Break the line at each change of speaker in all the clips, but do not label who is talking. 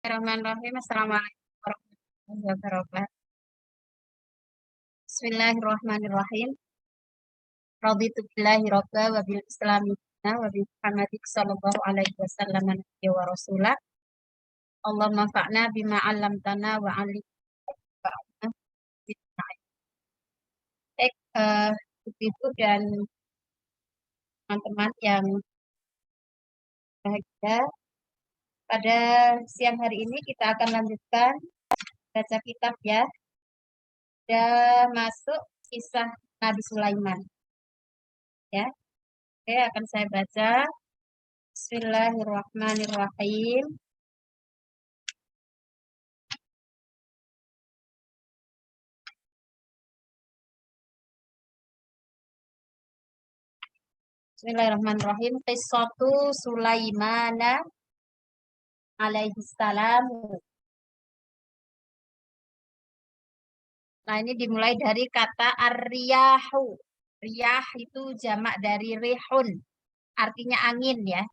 Bismillahirrahmanirrahim. Assalamualaikum warahmatullahi wabarakatuh. Bismillahirrahmanirrahim. Raditu billahi rabba wa bil islami dina wa bi Muhammadin sallallahu alaihi wasallam nabiyya wa rasulah. Allahumma fa'na bima 'allamtana wa 'allimna. Baik, ibu dan teman-teman yang bahagia, pada siang hari ini kita akan lanjutkan baca kitab ya. Sudah masuk kisah Nabi Sulaiman. Ya. Oke, akan saya baca. Bismillahirrahmanirrahim. Bismillahirrahmanirrahim. Qissatu Sulaimana alaihi salam. Nah, ini dimulai dari kata ar-riyahu. Riyah itu jamak dari rihun. Artinya angin ya.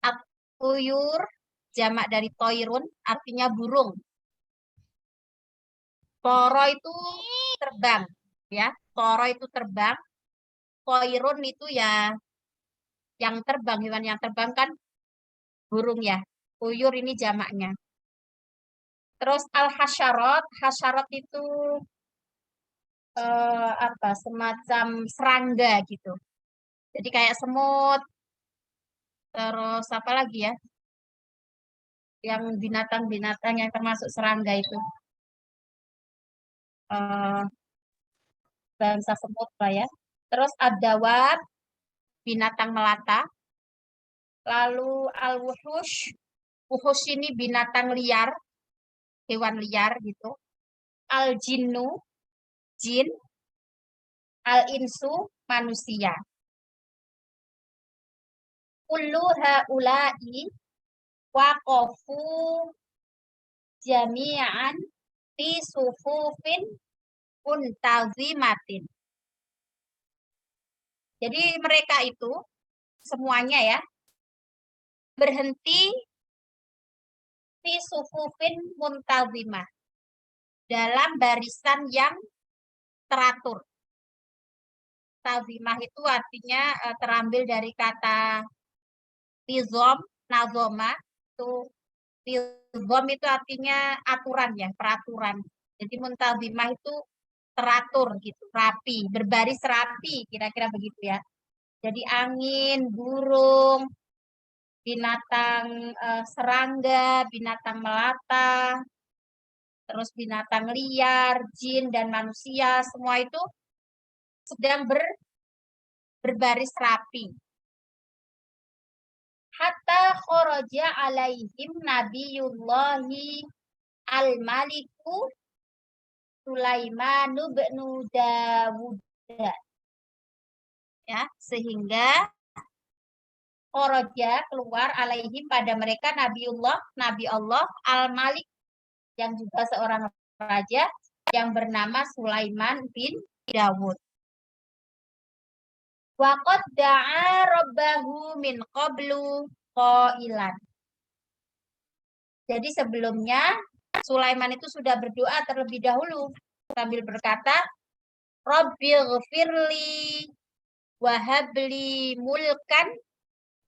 At-tuyur jamak dari toirun, artinya burung. Toro itu terbang ya. Toro itu terbang. Toirun itu ya yang terbang, hewan yang terbang kan burung ya. Tuyur ini jamaknya. Terus al-hasyarat, hasyarat itu semacam serangga gitu. Jadi kayak semut. Terus apa lagi ya? Yang binatang-binatang yang termasuk serangga itu. Bangsa semut lah ya. Terus ad-dawab, binatang melata. Lalu al-wuhush, wuhush ini binatang liar, hewan liar gitu. Al-jinnu, jin. Al-insu, manusia. Kullu haula'i waqafu jami'an fi sufufin muntazimatin. Jadi mereka itu semuanya ya berhenti fi sufufin muntazimah, dalam barisan yang teratur. Tazimah itu artinya terambil dari kata nizom, nazoma. Itu nizom itu artinya aturan ya, peraturan. Jadi muntazimah itu teratur gitu, rapi, berbaris rapi, kira-kira begitu ya. Jadi angin, burung, binatang serangga, binatang melata, terus binatang liar, jin dan manusia, semua itu sedang berbaris rapi. Hatta kharaja alaihim nabiyullahi al-maliku Sulaiman bin Dawud. Ya, sehingga kharaja keluar alaihim pada mereka Nabiullah, Nabi Allah al-Malik yang juga seorang raja yang bernama Sulaiman bin Dawud. Wa qad da'a rabbahu min qablu qailan. Jadi sebelumnya Sulaiman itu sudah berdoa terlebih dahulu sambil berkata, Rabbighfirli wa habli mulkan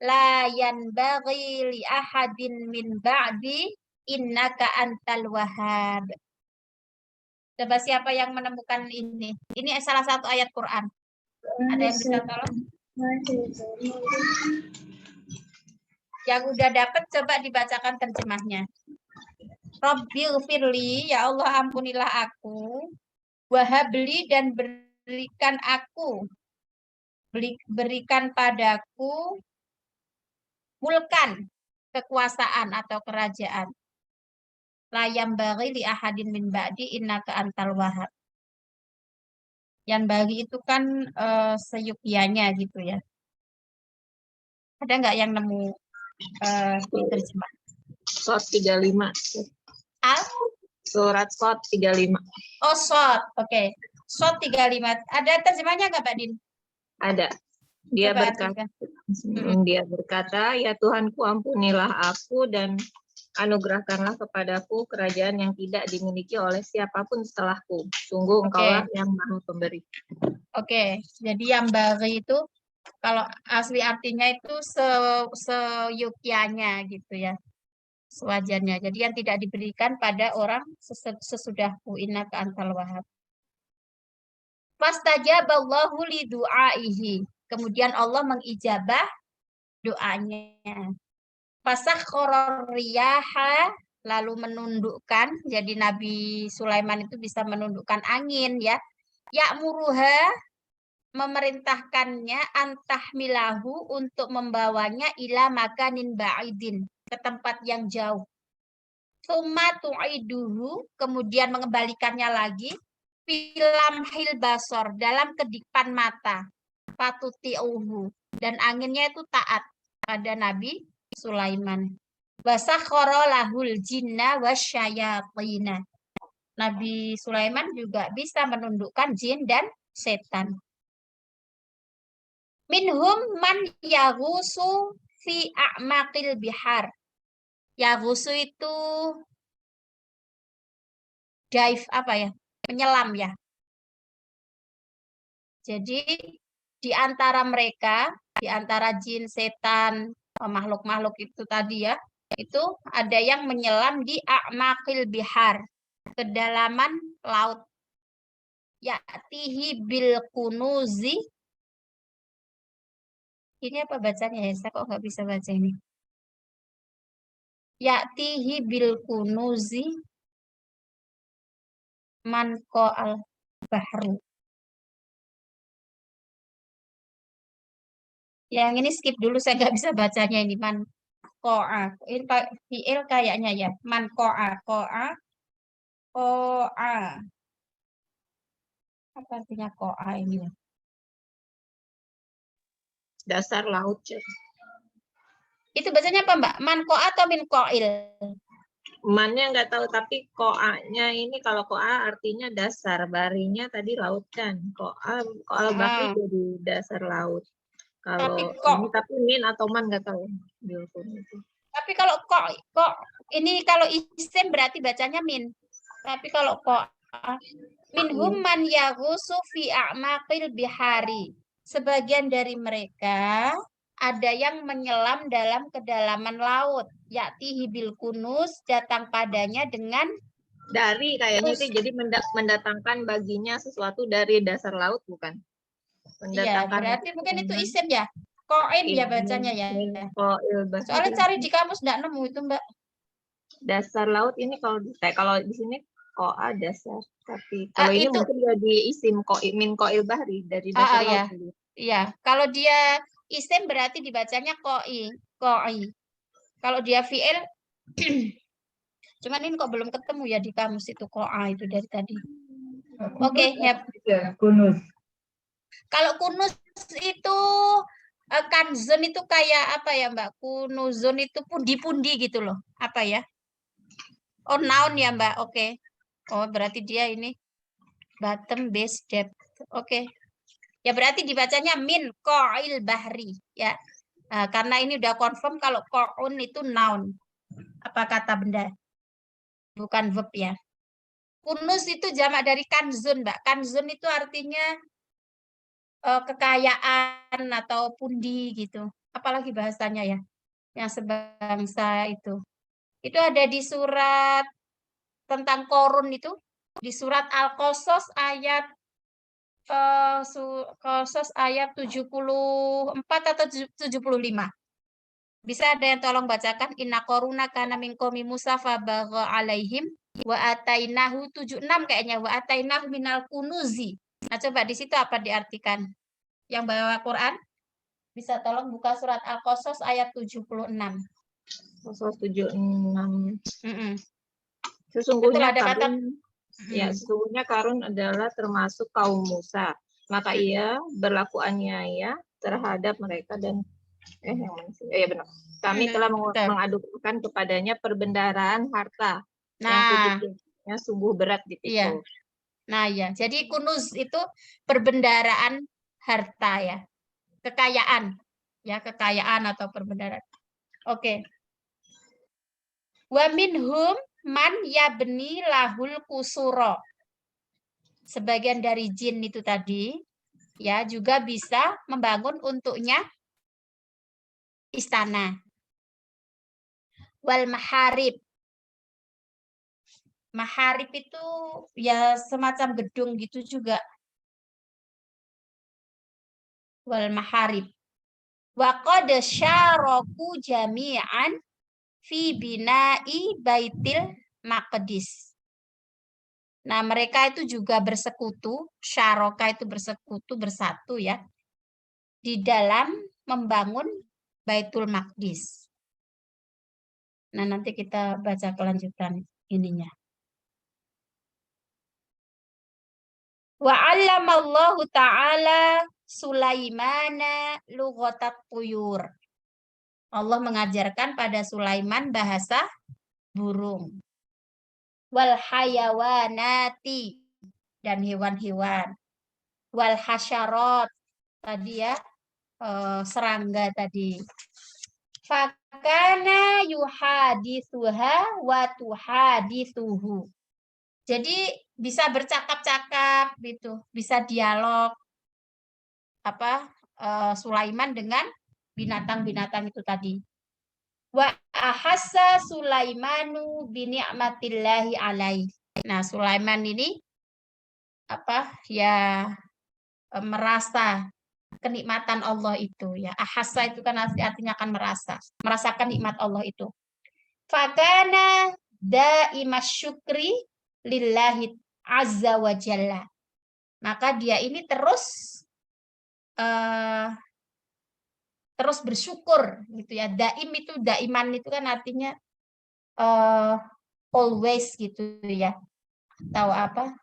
la yanbaghi li ahadin min ba'di innaka antal wahhab. Coba siapa yang menemukan ini? Ini salah satu ayat Quran. Ada yang bisa tolong? Yang udah dapat coba dibacakan terjemahnya. Rabbighfirli, ya Allah ampunilah aku, wahabli dan berikan aku, berikan padaku mulkan, kekuasaan atau kerajaan. Layam bagi li ahadin min ba'di innaka antal wahhab. Yang bagi itu kan seyukianya gitu ya. Ada nggak yang nemu diterjemah?
Sot 35.
Al?
Surat Sot 35.
Oh, Sot. Oke. Sot 35. Ada terjemahnya nggak, Pak Din?
Ada. Dia berkata, ya Tuhanku ampunilah aku dan anugerahkanlah kepadaku kerajaan yang tidak dimiliki oleh siapapun setelahku. Sungguh engkaulah yang maha pemberi.
Oke, jadi yang bagi itu kalau asli artinya itu seyukianya gitu ya, sewajarnya. Jadi yang tidak diberikan pada orang sesudahku, innaka antal wahhab. Fastajaballahu li du'aihi. Kemudian Allah mengijabah doanya. Fasakhkhara riyaha, lalu menundukkan. Jadi Nabi Sulaiman itu bisa menundukkan angin ya. Ya'muruha, memerintahkannya antahmilahu, untuk membawanya ila makanin ba'idin, ke tempat yang jauh. Tsumma tu'iduhu, kemudian mengembalikannya lagi filam hil basor, dalam kedipan mata. Fatuti'uhu, dan anginnya itu taat pada Nabi Sulaiman. Wasakhkhara lahul jinna wasyayatina. Nabi Sulaiman juga bisa menundukkan jin dan setan. Minhum man yaghusu fi a'maqil bihar. Yaghusu itu dive, apa ya? Menyelam ya. Jadi di antara mereka, di antara jin, setan, makhluk-makhluk itu tadi ya, itu ada yang menyelam di a'maqil bihar, kedalaman laut. Ya'tihi bil kunuzi. Ini apa bacanya ya? Saya kok nggak bisa baca ini. Ya'tihi bil kunuzi man al bahru. Yang ini skip dulu, saya nggak bisa bacanya ini. Man ko'a. Ini fi'il kayaknya ya. Man ko'a. Ko'a. Ko'a. Apa artinya ko'a ini ya?
Dasar laut.
Itu bacanya apa Mbak? Man ko'a atau min ko'il?
Mannya nggak tahu, tapi koa-nya ini, kalau koa artinya dasar, barinya tadi laut kan. Koa bahri jadi dasar laut. Kalau tapi min atau man nggak tahu.
Tapi kalau kok ini kalau isim berarti bacanya min. Tapi kalau kok minhum man yaghusu fi a'maqil bihari. Sebagian dari mereka ada yang menyelam dalam kedalaman laut. Ya'tihi bil kunus, datang padanya dengan
dari, kayaknya itu jadi mendatangkan baginya sesuatu dari dasar laut, bukan?
Iya, berarti mungkin itu isim ya. Koin ya bacanya ya. Soalnya cari di kamus nggak nemu itu Mbak.
Dasar laut ini kalau di sini koa dasar, tapi kalau ini itu mungkin jadi isim min koil bahri, dari dasar laut.
Iya, kalau dia isim berarti dibacanya koi. Kalau dia fi'il cuman ini kok belum ketemu ya di kamus itu koa itu dari tadi. Oke, ya.
Kunus.
Kalau kunus itu kanzun itu kayak apa ya Mbak? Kunuzun itu pundi-pundi gitu loh. Apa ya? Oh, noun ya Mbak. Oke. Oh, berarti dia ini bottom, base, depth. Oke. Ya berarti dibacanya min ko'il bahri ya. Karena ini udah confirm kalau ko'un itu noun. Apa kata benda? Bukan verb ya. Kunus itu jamak dari kanzun, Mbak. Kanzun itu artinya kekayaan atau pundi gitu. Apalagi bahasanya ya, yang sebangsa itu. Itu ada di surat tentang korun itu, di surat Al-Qasas ayat Qasas ayat 74 atau 75. Bisa ada yang tolong bacakan? Inna koruna kana min qaumi Musa fabagha alaihim wa atainahu 76 kayaknya, wa atainahu minal kunuzi. Nah, coba di situ apa diartikan? Yang bawa Quran bisa tolong buka surat Al-Qasas ayat 76.
Qasas 76.
Sesungguhnya
sesungguhnya Karun adalah termasuk kaum Musa. Maka ia berlaku aniaya terhadap mereka dan benar. Kami telah mengadukan kepadanya perbendaharaan harta yang kudusnya sungguh berat dipikul.
Iya. Nah ya, jadi kunuz itu perbendaharaan harta ya, kekayaan ya, kekayaan atau perbendaharaan. Oke. Wa minhum man yabni lahul kusuro. Sebagian dari jin itu tadi ya juga bisa membangun untuknya istana. Wal maharib. Maharib itu ya semacam gedung gitu juga. Wal maharib. Wa qad syaraku jami'an fi bina'i baitil maqdis. Nah, mereka itu juga bersekutu, syaraka itu bersekutu, bersatu ya, di dalam membangun Baitul Maqdis. Nah, nanti kita baca kelanjutan ininya. Wa 'allamallahu ta'ala Sulaimana lughatat tuyur. Allah mengajarkan pada Sulaiman bahasa burung. Wal hayawanati, dan hewan-hewan. Wal hasyarat, tadi ya, serangga tadi. Fakana yuhadithuha wa tuhadithuhu. Jadi bisa bercakap-cakap gitu, bisa dialog Sulaiman dengan binatang-binatang itu tadi. Wa ahassa Sulaimanu bi ni'matillahi alaihi. Nah, Sulaiman ini merasa kenikmatan Allah itu ya. Ahassa itu kan artinya akan merasakan nikmat Allah itu. Fakana daimas syukri lillahi azza wa jalla. Maka dia ini terus bersyukur gitu ya. Daim itu, daiman itu kan artinya always gitu ya. Tahu apa?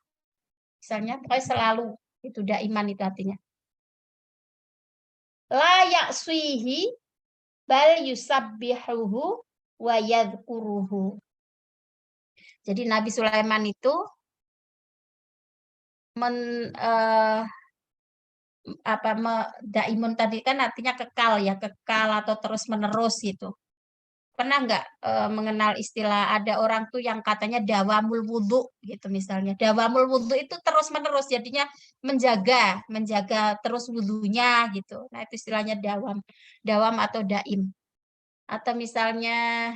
Misalnya pokoknya selalu, itu daiman itu artinya. La ya'suihi bal yusabbihuhu wa yadhkuruhu. Jadi Nabi Sulaiman itu daimun tadi kan artinya kekal ya, kekal atau terus menerus gitu. Pernah nggak mengenal istilah, ada orang tuh yang katanya dawamul wudhu gitu misalnya. Dawamul wudhu itu terus menerus, jadinya menjaga terus wudhunya gitu. Nah itu istilahnya dawam atau daim. Atau misalnya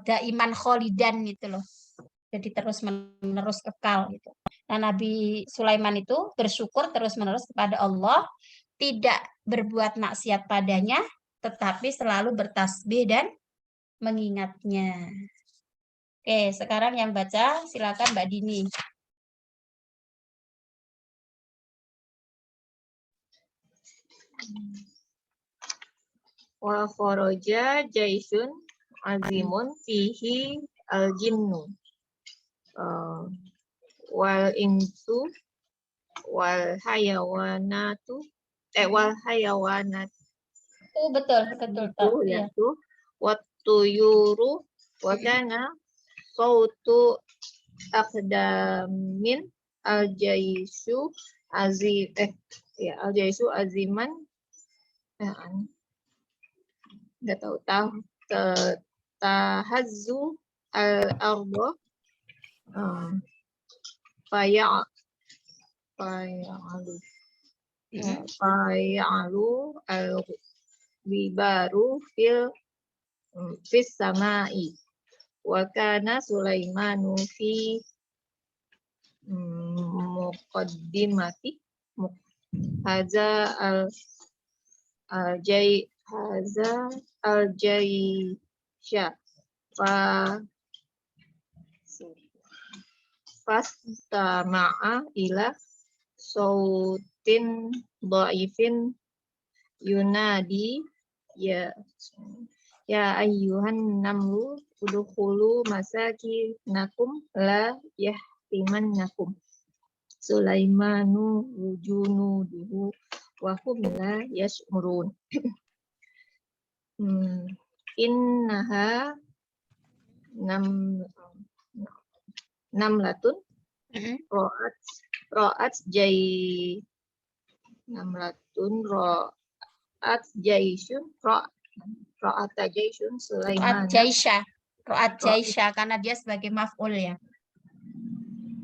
daiman kholidan gitu loh. Jadi terus menerus kekal gitu. Nah Nabi Sulaiman itu bersyukur terus menerus kepada Allah, tidak berbuat maksiat padanya, tetapi selalu bertasbih dan mengingatnya. Oke, sekarang yang baca silakan Mbak Dini.
Wa kharaja jaisun azimun fihi al-jinnu wal insu wal hayawanatu wal hayawanat.
Oh, betul.
Ya, tuh. Wattuyuru wa kana sautu aqdamin al-jaisu al-jaisu aziman. Nggak tahu tahazzu al-ardo faya'alu al-bibaru fis sama'i wa kana Sulaimanu fi muqaddimati haza al-jaisha fastama'a ila sautin dhaifin yunadi ya ayyuhan namlu udkhulu masakinakum la yahtimannakum Sulaimanu wujunuduhu wa hum la yash'urun. Innaha namlatun ro'at jaisun Ra'ata Jaisyun
Ro'at
Sulaimana.
Jaisha. Ro'at Jaisha karena dia sebagai maf'ul ya.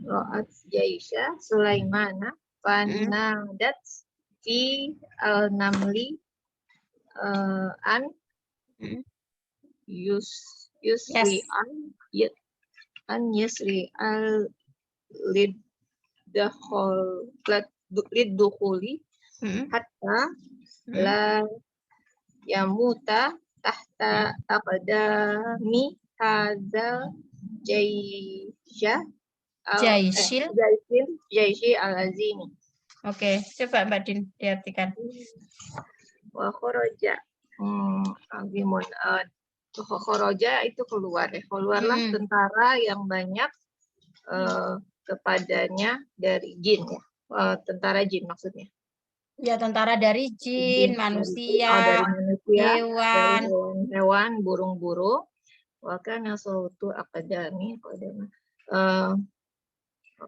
Ra'at Jaisha Sulaimana. Fanadat fi al-namli an yusri an yusri al liddukhuli hatta la yamuta tahta aqdami hadza jaisha jaishi al-azimi.
Oke, coba Mbak Din diartikan.
Wa kharaja azimun kharaja itu keluar ya. Keluarlah tentara yang banyak kepadanya dari jin ya. Tentara jin maksudnya.
Ya, tentara dari jin, manusia,
dari manusia,
hewan,
dari hewan, burung-burung. Wa kana sautu aqdami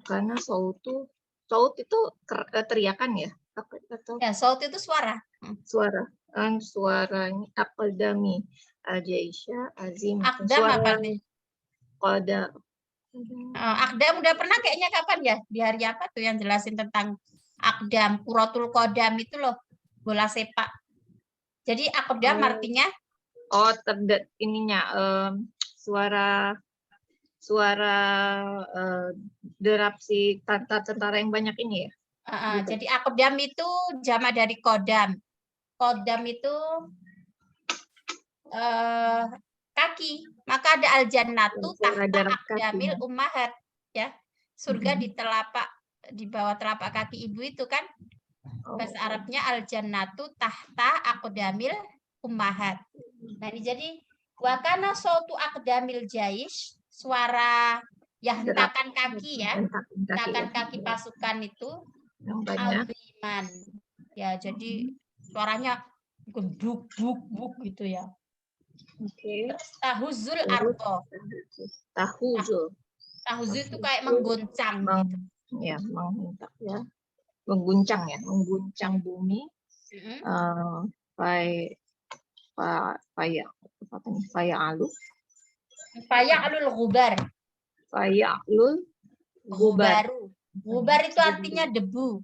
karena saut itu teriakan ya? Atau
ya, saut itu suara.
Suaranya aqdami al-jaisha azim.
Aqdam apa nih? Aqdam udah pernah kayaknya kapan ya? Di hari apa tuh yang jelasin tentang Aqdam, Quratul Qadam itu loh, bola sepak. Jadi Aqdam artinya
suara derap si tentara yang banyak ini ya.
Jadi Aqdam itu jamak dari Qadam. Qadam itu kaki. Maka ada al-jannatu tahta aqdamil ummahat ya. Surga di bawah telapak kaki ibu itu kan. Bahasa Arabnya al-jannatu tahta aqdamil ummahat. Nah, ini jadi wa kana sautu aqdamil jaish, suara ya hentakan kaki ya. Hentakan kaki pasukan itu aziman. Ya, jadi suaranya buk gitu ya.
Oke.
Tahuzul ardo. Tahuzul itu kayak menggoncang gitu.
Ya, menghentak ya. Mengguncang bumi.
Faya'lul ghubar. Ghubar itu artinya debu.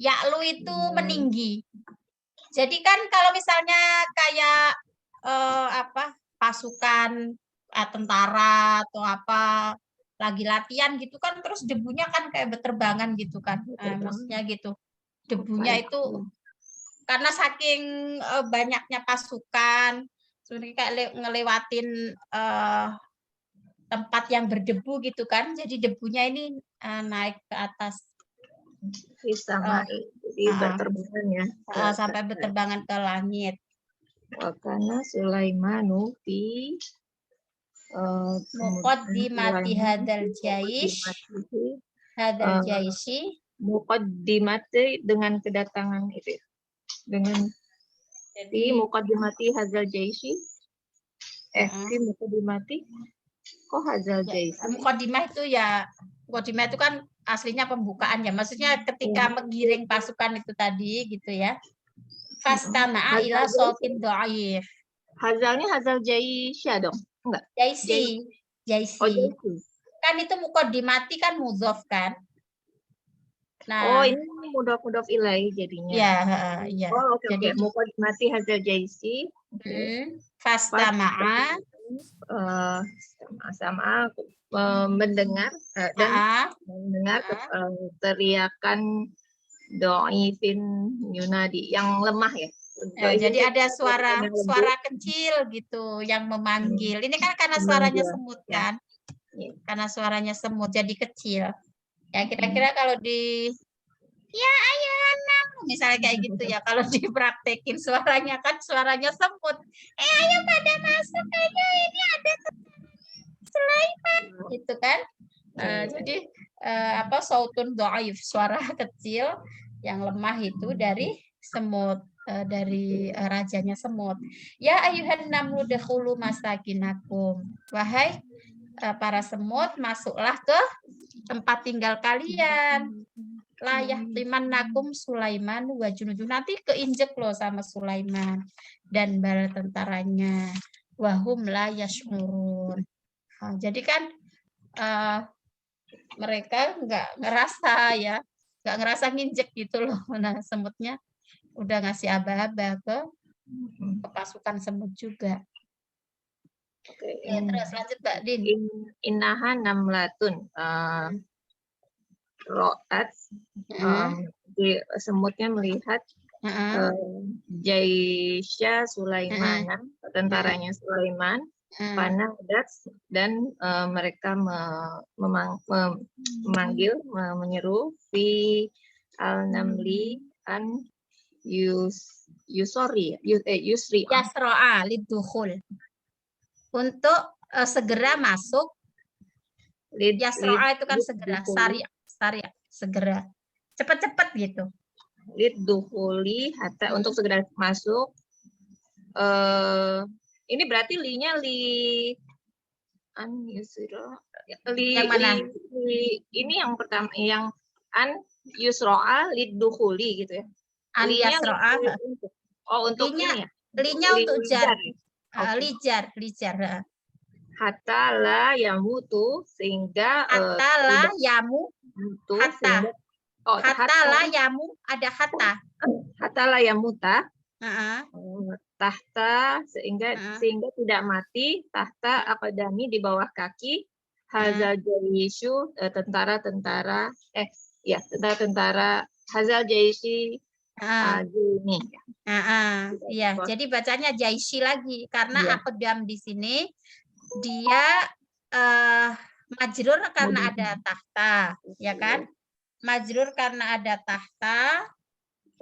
Ya'lu itu meninggi. Jadi kan kalau misalnya kayak pasukan tentara atau apa lagi latihan gitu kan, terus debunya kan kayak berterbangan gitu kan. Maksudnya gitu. Debunya itu karena saking banyaknya pasukan, sebenarnya kayak ngelewatin tempat yang berdebu gitu kan. Jadi debunya ini naik ke atas.
Jadi berterbangan ya.
Sampai berterbangan ke langit.
Wakana Sulaimanu fi
muqaddimati hadzal jaishi
muqaddimati dengan kedatangan itu dengan jadi muqaddimati hadzal jaishi fi muqaddimati kok hadzal jaishi
muqaddimah itu kan aslinya pembukaan ya, maksudnya ketika menggiring pasukan itu tadi gitu ya. Fastama'a ila sautin dhaif.
Hazalnya hazal jaisha dong. Enggak.
Jaisi.
Oh, jaisi.
Kan itu muqaddimati kan mudhof kan? Nah,
ini mudhof ilaih jadinya.
Iya.
Oh, oke. Muqaddimati hazal jaisi.
Fastama'a
sama mendengar dan mendengar teriakan do'ifin yunadi yang lemah ya.
Jadi ada suara kecil gitu yang memanggil. Ini kan karena suaranya semut kan. Karena suaranya semut jadi kecil. Ya kira-kira kalau ya ayo anak misalnya kayak gitu ya, kalau dipraktekin suaranya semut. Ayo pada masuk aja, ini ada Sulaiman gitu kan. Jadi sautun dhaif, suara kecil yang lemah itu dari semut, dari rajanya semut. Ya ayuhan namlu dakhulu masakinakum. Wahai para semut, masuklah ke tempat tinggal kalian. layah timannakum Sulaiman wa junudu. Nanti keinjek loh sama Sulaiman dan bala tentaranya. Wahum la yash'urun. Nah, jadi kan mereka nggak ngerasa ya, nggak ngerasa nginjek gitu loh. Nah, semutnya udah ngasih aba-aba ke pasukan semut juga.
Oke,
Ya, terus lanjut Mbak Din.
Innaha namlatun. Ro'at, semutnya melihat Jaisya Sulaiman, tentaranya Sulaiman, Panadat, dan mereka memanggil, menyeru fi al-namli an yusri
Yasro'a lidukhul. Untuk segera masuk. Yasro'a itu kan segera, Sari, segera. Cepat-cepat gitu.
Lidukhuli hatta untuk segera masuk. Ini berarti li-nya an yusra.
Yang mana?
Ini yang pertama, yang an yusro'a lidukhuli gitu ya.
An yasro'a.
Untuk ini ya.
Li-nya untuk jar. Lijar.
Hatta la yamutu, sehingga
hatta la yamu
mutu,
hatta. Hatta la yamu, ada hatta.
Hatta la yamuta. Tahta, sehingga tidak mati, tahta akadami, di bawah kaki, hazal jaisyu, tentara-tentara hazal jaisi ini.
Iya, jadi bacanya jaisi lagi karena akadam di sini dia majrur karena ada tahta, ya kan? Majrur karena ada tahta.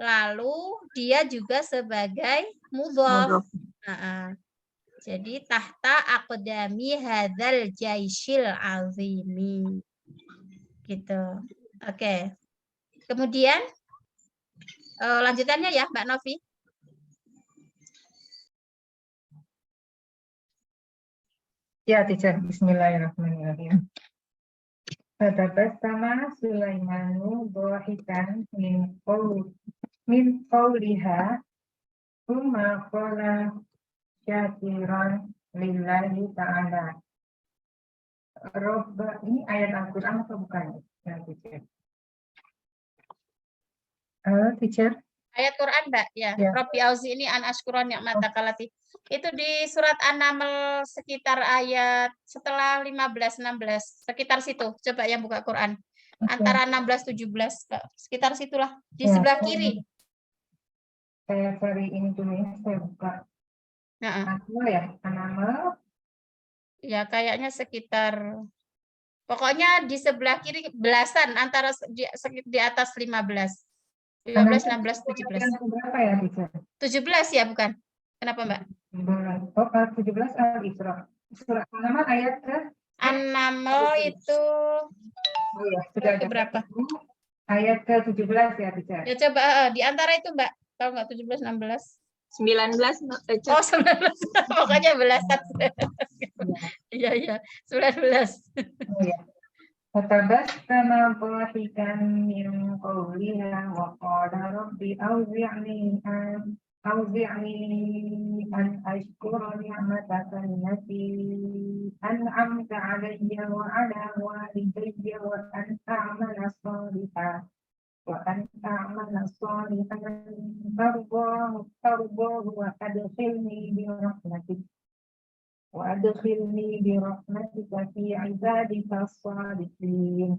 Lalu dia juga sebagai mudhof. Jadi tahta aqdami hadzal jaisyil azimi. Gitu. Oke. Kemudian lanjutannya ya Mbak Novi.
Ya, teacher. Bismillahirrahmanirrahim. Fatabassama Sulaimanu dhahikan min qawliha thumma qala syakiran lillahi ta'ala. Ini ayat Al-Quran atau bukan? Ya, teacher. Halo, teacher.
Ayat Quran, Mbak. Ya. Rabbi auzi'ni an ashkura ni'mataka allati. Itu di surat An-Naml sekitar ayat setelah 15-16. Sekitar situ. Coba yang buka Quran. Antara 16-17. Sekitar situlah. Di sebelah kiri.
Saya cari ini dulu ya. Saya buka. An-Naml ya? An-Naml.
Ya, kayaknya sekitar. Pokoknya di sebelah kiri belasan. Antara di atas 15. 15, 16, 17.
Berapa ya, teacher?
17 ya, bukan? Kenapa, Mbak?
17 Al-Isra. Surat An-Naml ayat ke?
An-Naml itu
sudah
ada berapa?
Ayat ke-17 ya, teacher.
Ya coba di antara itu, Mbak. Tahu nggak 17, 16?
19.
19. Pokoknya belasan. Iya, 19.
Fatabassama dhahikan min qawliha wa qala rabbi awzi'ni an ashkura ni'mataka allati an'amta 'alayya wa 'ala walidayya wa an a'mala shalihan tardahu wa adkhilni bi rahmatika fi 'ibadika shalihin.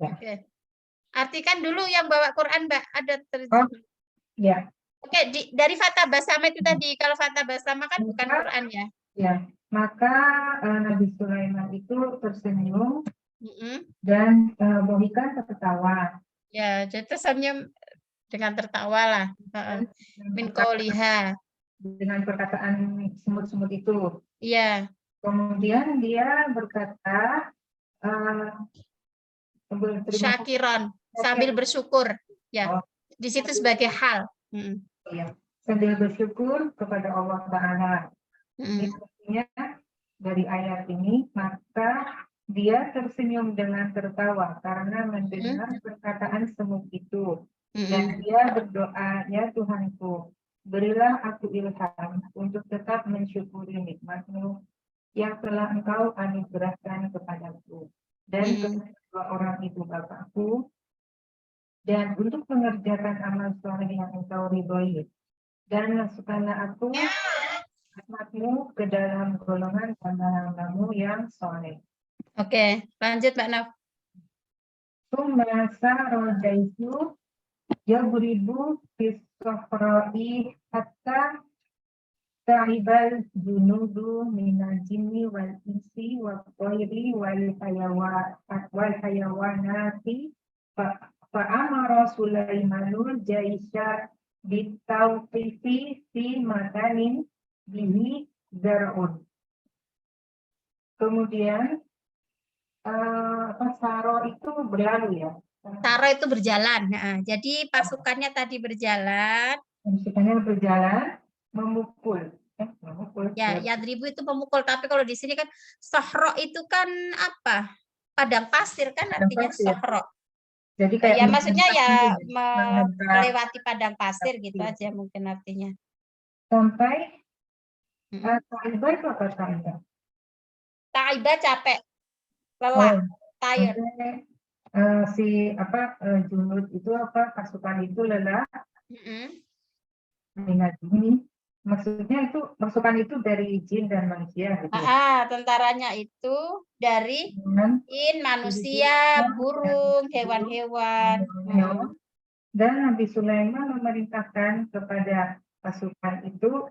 Oke. Artikan dulu yang bawa Quran, Mbak. Ada
Ya.
Oke, dari Fatabasama itu tadi. Kalau Fatabasama kan bukan Quran ya.
Ya, maka Nabi Sulaiman itu tersenyum dan Bohikan tertawa.
Ya, jadi tersenyum dengan tertawa lah. Min qawliha.
Dengan perkataan semut-semut itu.
Iya.
Kemudian dia berkata
syakiron, sambil bersyukur. Ya. Di situ sebagai hal.
Ya. Sambil bersyukur kepada Allah Ta'ala. Artinya dari ayat ini, maka Dia tersenyum dengan tertawa karena mendengar perkataan semut itu. Dan dia berdoa, ya Tuhanku, berilah aku ilham untuk tetap mensyukuri nikmat-Mu yang telah Engkau anugerahkan kepadaku dan kepada dua orang ibu bapakku, dan untuk mengerjakan amal soleh yang Engkau ridhoi. Dan masukkanlah aku, rahmat-Mu, ke dalam golongan hamba-hamba-Mu yang soleh.
Oke, lanjut Mbak Naf.
Masa rodaitu yadribu fisofroi hatta ta'ibal junudu minal jinni wal insi wal tayri wal hayawanati fa'amara Sulaimanul jaisha bitauqifi fi makanin bihi zar'un. Kemudian Saro itu berlalu ya.
Saro itu berjalan. Nah, jadi pasukannya tadi berjalan.
Pasukannya berjalan memukul.
Ya, yadribu itu memukul. Tapi kalau di sini kan sohro itu kan apa? Padang pasir kan artinya sohro.
Jadi kayak
ya maksudnya ya melewati padang pasir gitu aja mungkin artinya.
Sampai Taibah itu apa Taibah?
Taibah capek. Lelah, tired.
Si junud itu apa, pasukan itu lelah. Minat ini maksudnya itu pasukan itu dari jin dan manusia gitu.
Tentaranya itu dari jin, manusia, burung, hewan-hewan.
Dan Nabi Sulaiman memerintahkan kepada pasukan itu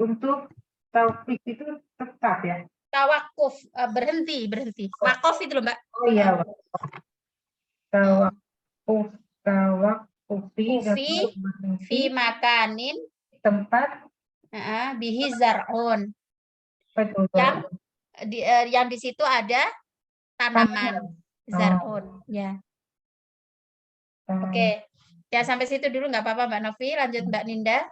untuk taufik itu tetap ya.
Tawakuf, berhenti. Wakaf itu loh Mbak.
Oh iya, tawakufi
fi makanin
tempat
bihi zar'un. Yang di situ ada tanaman zar'un ya. Oke. Ya sampai situ dulu nggak apa-apa Mbak Novi, lanjut Mbak Ninda.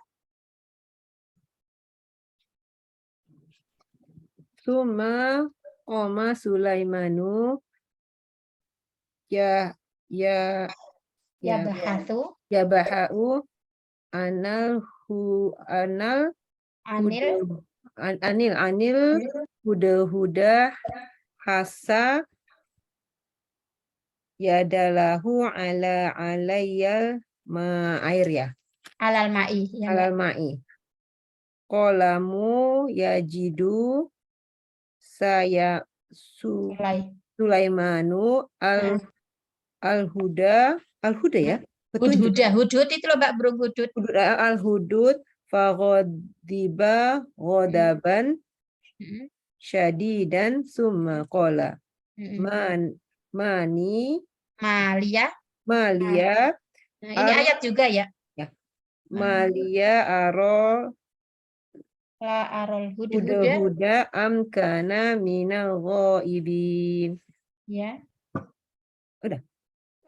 Suma qoma Sulaimanu ya bahau anil huda hasa yadalahu ala alayyal air ya.
Alal ma'i. Ya,
alal ma'i. Qolamu yajidu saya Sulaimanu al-huda ya.
Hudud itu loh Mbak, burung hudud.
Al-hudud faghadiba ghadaban syadidan summa qala Malia.
Nah, ini ayat juga ya.
Malia
arol
huda amkana minal ghaibin.
Ya.
Udah.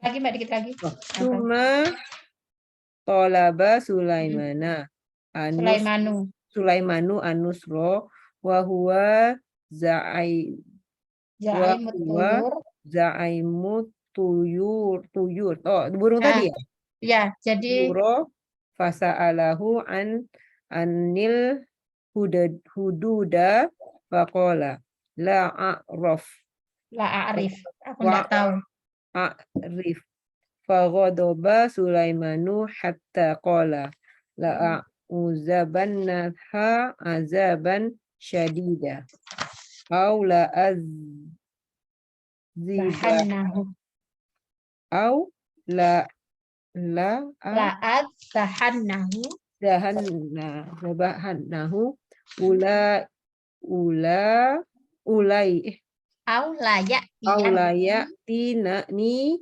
Lagi Mbak, dikit lagi.
Suma talaba Sulaimanu anusro wa huwa zaimut tuyur. Oh, burung tadi ya?
Ya, jadi
fasa'alahu anil hududa faqala la a'rif.
Aku enggak tahu.
A'rif. Faghadaba Sulaimanu hatta qala la a'uzabannaha azaban syadida. Au la
azzibannahu.
Au la
azzahannahu.
Zabahannahu ulai ya'tinani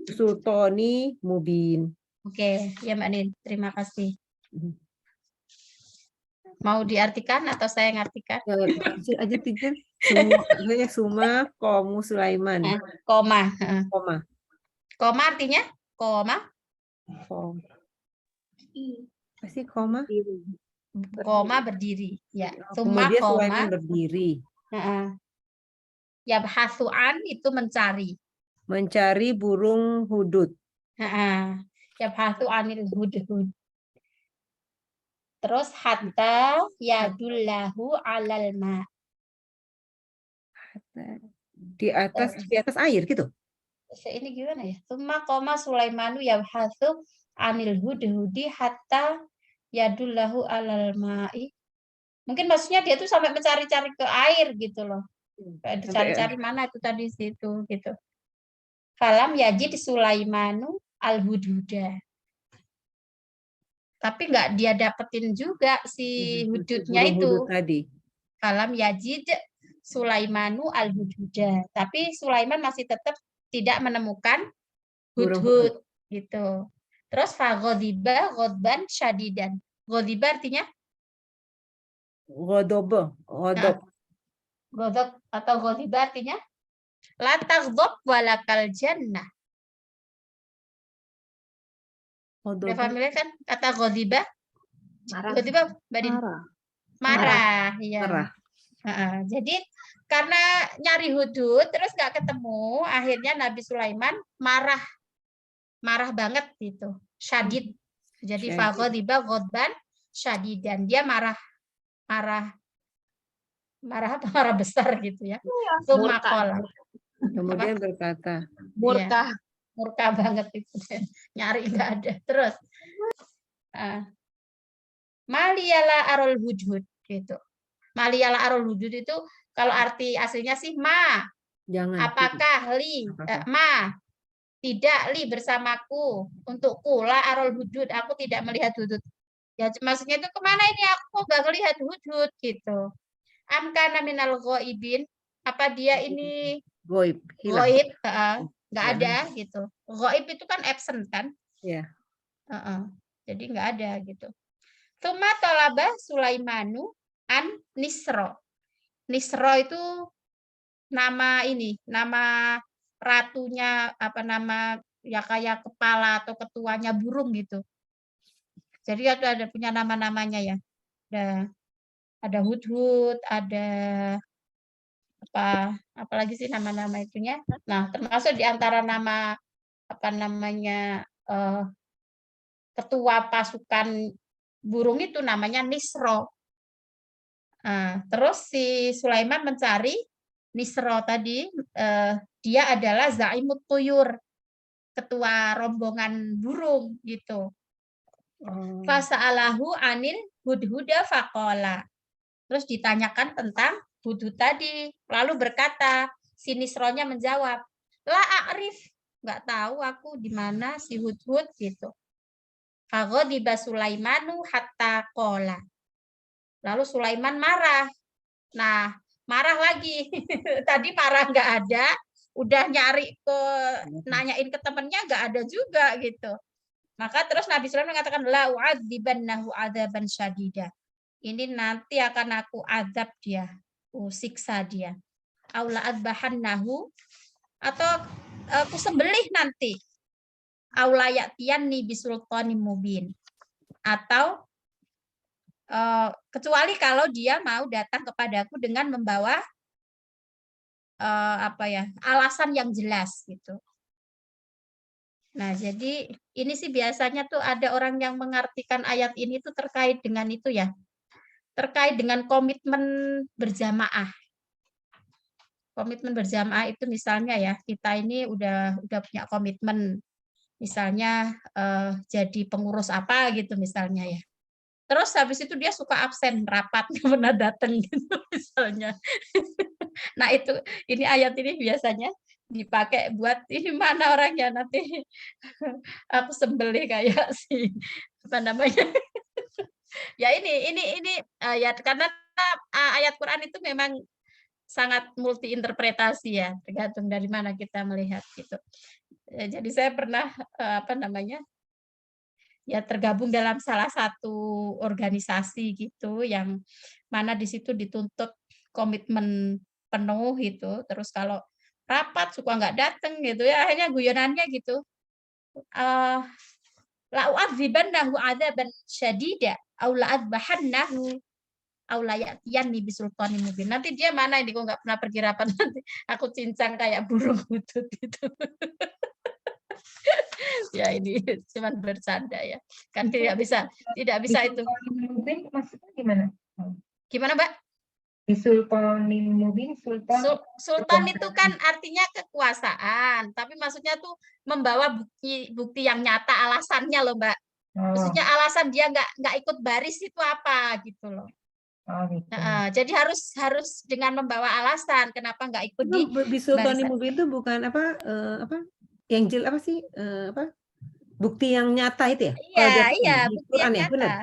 sultani mubin.
Oke, ya Mbak Nin, terima kasih. Mau diartikan atau saya ngartikan?
Aja tiga. Suma qomu Sulaiman.
Koma.
Koma.
Koma artinya? Koma.
Pasti koma.
koma berdiri. Ya, summa
Kemudian Sulaiman
koma.
berdiri.
Yabhatsu an itu mencari.
Mencari burung hudud.
Yabhatsu anil hudhud. Terus hatta yadullahu alal ma.
Di atas air gitu.
Ini gimana ya? Summa koma Sulaimanu yabhatsu anil hudhudi hatta yadullahu alal ma'i. Mungkin maksudnya dia tuh sampai mencari-cari ke air gitu loh. Dicari-cari mana itu tadi situ gitu. Falam yajid Sulaimanu al-hudhuda. Tapi nggak dia dapetin juga si hududnya
Burung
itu.
hudud tadi.
Falam yajid Sulaimanu al-hudhuda. Tapi Sulaiman masih tetap tidak menemukan hudhud gitu. Terus faghadiba ghadban syadidan. Ghadiba artinya
Ghodob.
Ghadab atau ghadiba artinya la taghdab walakal jannah. Udah familiar kan kata ghadiba? Ghadiba Badin. Marah. Iya.
Marah.
Jadi karena nyari hudud terus nggak ketemu, akhirnya Nabi Sulaiman marah banget gitu, syadid. Jadi faghadiba ghadban syadidan, dia marah besar gitu ya. Murka.
Kemudian berkata,
murka banget itu, nyari nggak ada. Terus maliyala arul hudhud gitu. Maliyala arul hudhud itu kalau arti aslinya sih apakah li tidak li bersamaku untukku la arul hudud, aku tidak melihat hudud. Ya maksudnya itu kemana ini, aku nggak melihat hudud gitu. Amkana minal ghaibin, apa dia ini
goib,
nggak ada gitu. Ghaib itu kan absent kan?
Iya.
Jadi nggak ada gitu. Tsumma talaba Sulaimanu an Nisro. Nisro itu nama ratunya, nama ya kayak kepala atau ketuanya burung gitu. Jadi ada punya nama-namanya ya. Ada hudhud, ada apalagi sih nama-nama itunya. Nah, termasuk di antara nama ketua pasukan burung itu namanya Nisro. Terus si Sulaiman mencari Nisro tadi, dia adalah Zaimut Tuyur, ketua rombongan burung gitu. Fasa'alahu anil hudhuda faqala. Terus ditanyakan tentang hudhud tadi, lalu berkata, si Nisronya menjawab, la a'rif, nggak tahu aku di mana si hudhud gitu. Faghadiba Sulaimanu hatta qala. Lalu Sulaiman marah. Nah, marah lagi. Tadi marah nggak ada, udah nyari nanyain ke temennya nggak ada juga gitu. Maka terus Nabi Sulaiman mengatakan la u'adzibannahu adzaban syadida. Ini nanti akan aku azab dia, siksa dia. Aula adbahannahu, atau aku sembelih nanti. Aula ya'tiyanni bisultanim mubin. Atau kecuali kalau dia mau datang kepadaku dengan membawa alasan yang jelas gitu. Nah, jadi ini sih biasanya tuh ada orang yang mengartikan ayat ini tuh terkait dengan itu ya. Terkait dengan komitmen berjamaah. Komitmen berjamaah itu misalnya ya, kita ini udah punya komitmen. Misalnya jadi pengurus apa gitu misalnya ya. Terus habis itu dia suka absen rapat, nggak pernah datang gitu misalnya. Nah ini ayat ini biasanya dipakai buat ini mana orangnya nanti aku sembelih kayak si ya ini ayat, karena ayat Quran itu memang sangat multi interpretasi ya, tergantung dari mana kita melihat gitu. Jadi saya pernah ya tergabung dalam salah satu organisasi gitu yang mana di situ dituntut komitmen penuh gitu. Terus kalau rapat suka nggak datang gitu ya, akhirnya guyonannya gitu. La u'adzibannahu adzaban syadida. aula adbahannahu aula ya'tiyanni bisultanin mubin. Nanti dia mana ini, kok nggak pernah pergi rapat, nanti aku cincang kayak burung hutut gitu. Ya ini cuman bercanda ya. Kan tidak bisa itu.
Bisultanin mubin maksudnya gimana?
Gimana, Mbak?
Bisultanin mubin, sultan.
Sultan itu kan artinya kekuasaan, tapi maksudnya tuh membawa bukti yang nyata alasannya loh, Mbak. Maksudnya alasan dia nggak ikut baris itu apa gitu loh.
Gitu.
Jadi harus dengan membawa alasan kenapa nggak ikut di
Bisultanin
barisan.
mubin itu bukan apa yang apa sih bukti yang nyata itu ya?
Iya, bukti yang
ya,
nyata.
benar.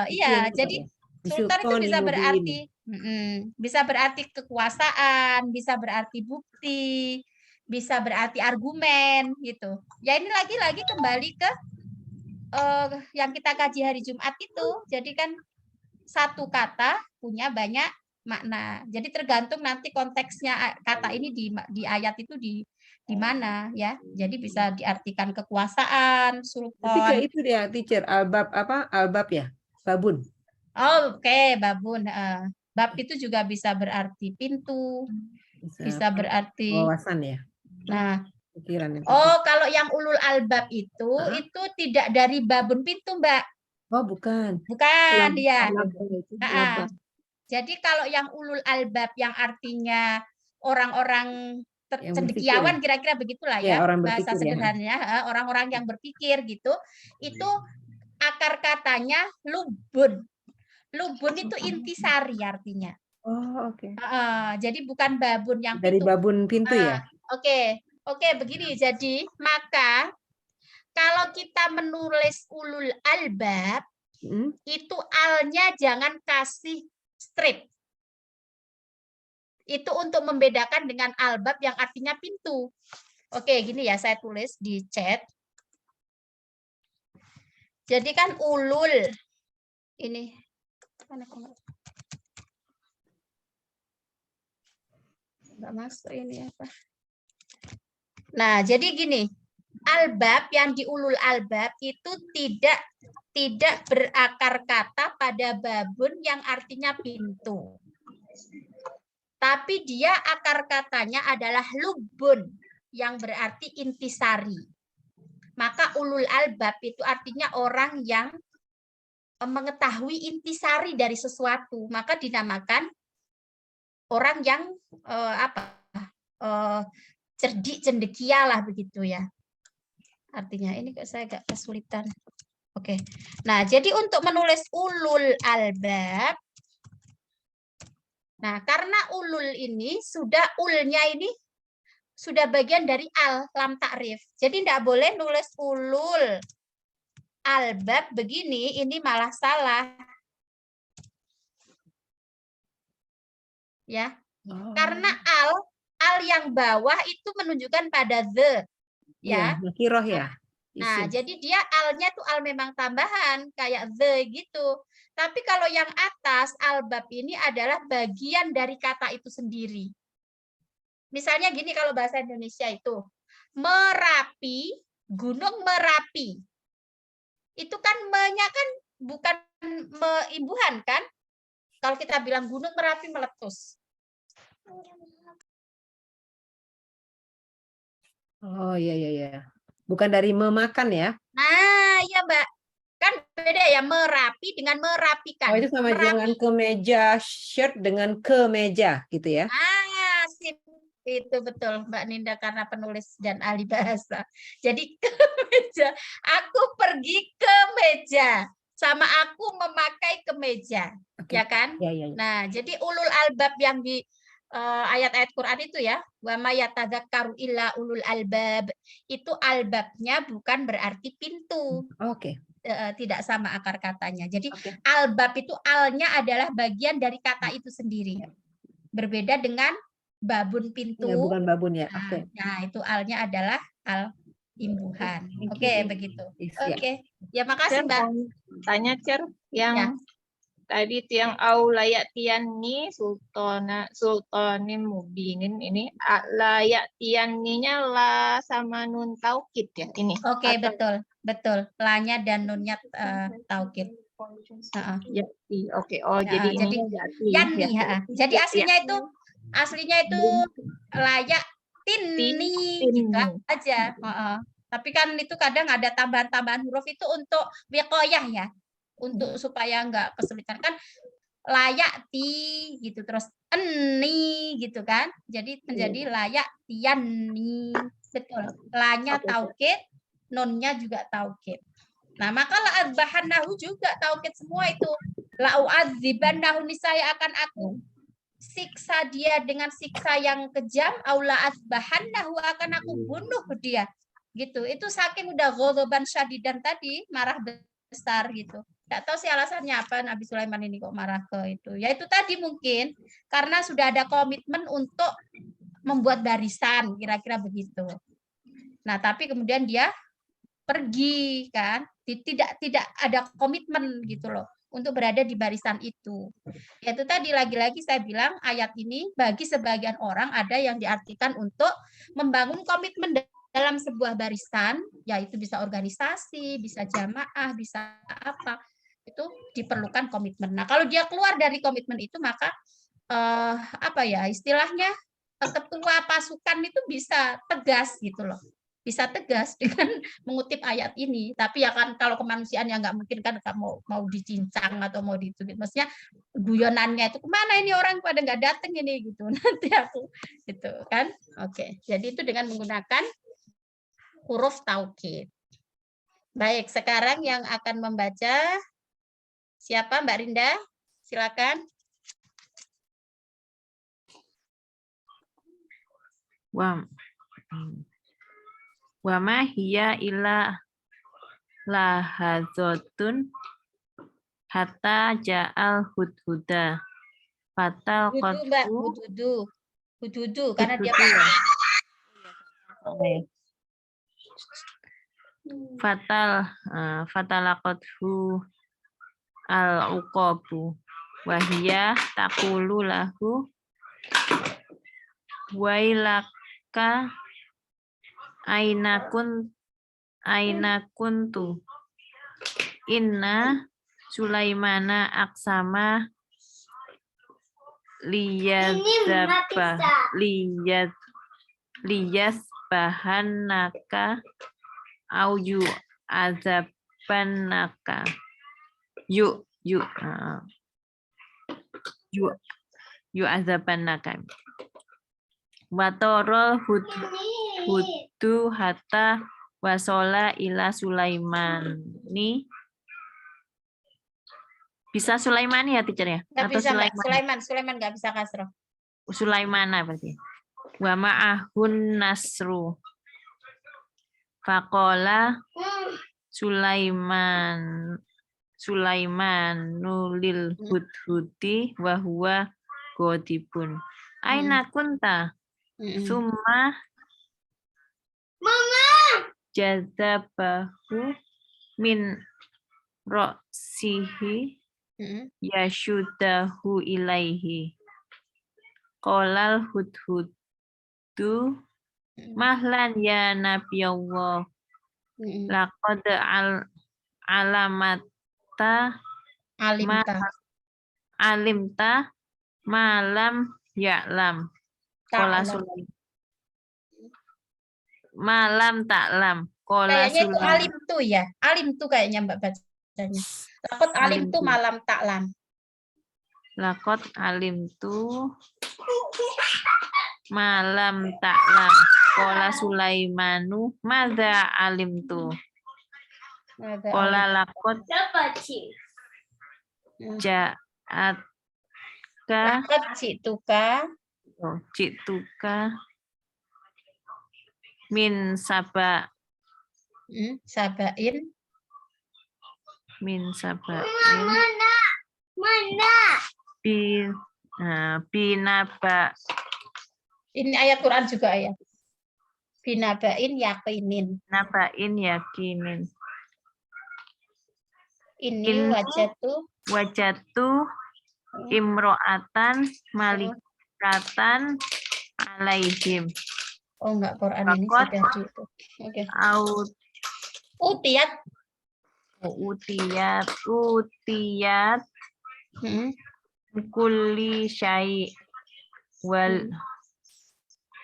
Iya, jadi sultan itu bisa
Bisultanin
berarti
mubin.
bisa berarti kekuasaan, bisa berarti bukti, bisa berarti argumen gitu. Ya ini lagi-lagi kembali ke yang kita kaji hari Jumat itu. Jadi kan satu kata punya banyak makna. Jadi tergantung nanti konteksnya kata ini di ayat itu di mana ya. Jadi bisa diartikan kekuasaan,
Tapi
sultan.
kayak itu dia, teacher, albab ya, babun.
Oke, babun. Bab itu juga bisa berarti pintu, bisa berarti
wawasan ya.
Nah,
Pikiran itu.
kalau yang ulul albab itu tidak dari babun pintu, Mbak.
Oh, bukan.
Bukan dia.
Laba.
Jadi kalau yang ulul albab yang artinya orang-orang cendekiawan, kira-kira begitulah ya,
orang
bahasa
berpikir,
sederhananya, orang-orang yang berpikir gitu, itu akar katanya lubun. Lubun itu intisari artinya.
Oh, oke.
Jadi bukan babun yang
Dari
pintu.
babun pintu ya.
Oke, begini. Jadi maka kalau kita menulis ulul albab, itu alnya jangan kasih strip. Itu untuk membedakan dengan albab yang artinya pintu. Oke, gini ya, saya tulis di chat. Jadi kan ulul ini nggak masuk ini apa? Nah, jadi gini, albab yang di ulul albab itu tidak berakar kata pada babun yang artinya pintu. Tapi dia akar katanya adalah lubun yang berarti intisari. Maka ulul albab itu artinya orang yang mengetahui intisari dari sesuatu, maka dinamakan orang yang cerdik cendekia lah begitu ya. Artinya ini saya agak kesulitan. Oke. Nah, jadi untuk menulis ulul albab, nah karena ulul ini ulnya ini sudah bagian dari al, lam ta'rif. Jadi tidak boleh nulis ulul albab begini, ini malah salah. Ya. Karena al yang bawah itu menunjukkan pada the. Ya.
Nakiroh ya.
Nah, jadi dia alnya tuh al memang tambahan kayak the gitu. Tapi kalau yang atas albab ini adalah bagian dari kata itu sendiri. Misalnya gini kalau bahasa Indonesia itu Merapi, Gunung Merapi. Itu kan me-nya kan bukan imbuhan kan? Kalau kita bilang Gunung Merapi meletus.
Oh iya. Bukan dari memakan ya?
Nah, iya Mbak. Kan beda ya Merapi dengan merapikan.
Oh, itu sama jangan kemeja shirt dengan kemeja gitu ya?
Sip. Itu betul Mbak Ninda karena penulis dan ahli bahasa. Jadi kemeja. Aku pergi ke meja. Sama aku memakai kemeja. Ya kan?
Ya.
Nah, jadi ulul albab yang di ayat-ayat Quran itu ya, wa may yatadzakkaru illa ulul albab. Itu albabnya bukan berarti pintu.
Oke.
Tidak sama akar katanya. Jadi albab itu alnya adalah bagian dari kata itu sendiri. Berbeda dengan babun pintu.
Ya, bukan babun ya.
Nah, itu alnya adalah al imbuhan. Oke, begitu. Oke. Ya, makasih Mbak.
Tanya Cer yang tadi itu yang aulayatianni sultanin mubinin ini layatianninya la sama nun taukid ya ini.
Oke, betul. La-nya dan nunnya taukid.
Yati. Oke. Oh, jadi
jadi
ini yati.
yani, jadi
Ya.
aslinya itu layak tini gitu aja. Tapi kan itu kadang ada tambahan-tambahan huruf itu untuk wiqayah ya, untuk supaya nggak kesulitan kan, layak ti gitu, terus eni gitu kan, jadi menjadi layak tiani, betul. Lanya taukid, nonnya juga taukid. Nah, maka la'adbahannahu juga taukid semua itu. La'u'adzibannahu, niscaya akan aku siksa dia dengan siksa yang kejam, aula asbahannahu, akan aku bunuh dia. Gitu. Itu saking udah ghadaban syadidan tadi, marah besar gitu. Enggak tahu sih alasannya apa Nabi Sulaiman ini kok marah ke itu. Ya itu tadi mungkin karena sudah ada komitmen untuk membuat barisan, kira-kira begitu. Nah, tapi kemudian dia pergi kan, tidak ada komitmen gitu loh untuk berada di barisan itu. Yaitu tadi lagi-lagi saya bilang ayat ini bagi sebagian orang ada yang diartikan untuk membangun komitmen dalam sebuah barisan, yaitu bisa organisasi, bisa jamaah, bisa apa, itu diperlukan komitmen. Nah, kalau dia keluar dari komitmen itu maka apa ya istilahnya, ketua pasukan itu bisa tegas gitu loh. Bisa tegas dengan mengutip ayat ini, tapi ya kan kalau kemanusiaan yang nggak mungkin kan mau dicincang atau mau ditutupin, maksudnya guyonannya itu kemana ini orang pada nggak datang ini gitu, nanti aku gitu kan. Oke, jadi itu dengan menggunakan huruf taukid. Baik, sekarang yang akan membaca siapa, Mbak Rinda? Silakan.
Wa ma hiya illa lahadzatun hatta ja'al hudhuda fatal
Hududu, Mbak, hududu karena dia
fatalaqathu al-uqabu wa hiya taqulu lahu wailaka aina kuntu inna Sulaimana aksama liyasbahannaka au yu azabannaka yu azabannaka Watoro hudu hatta wasola ila Sulaimani. Bisa Sulaimani ya teacher ya?
Nggak bisa, Sulaiman nggak bisa kasroh.
Sulaimana berarti. Wa ma'ahun nasru. Faqala Sulaimanul hudhudi wa huwa godibun. Aina kunta? Summa jazabahu min ro'sihi yashudahu ilaihi. Qolal hudhudu mahlan ya Nabiyallah. Laqad alimta malam ya'lam. Qala Sulaiman. Malam taklam.
Kayaknya itu alim tuh ya. Alim tuh kayaknya Mbak bacanya. Laqad alim tuh malam taklam.
Laqad alim tuh malam taklam. Qala Sulaimanu madza alim tuh. Qala laqad ja'atka cituka min sabain binaba.
Ini ayat Quran juga ya. Binabain yakinin.
Nabain yakinin.
Ini wajatu imro'atan malikatan alaihim. Oh enggak, Quran ini sudah di itu. Oke.
Utiyat Utiyat
Mm-mm.
kulli syai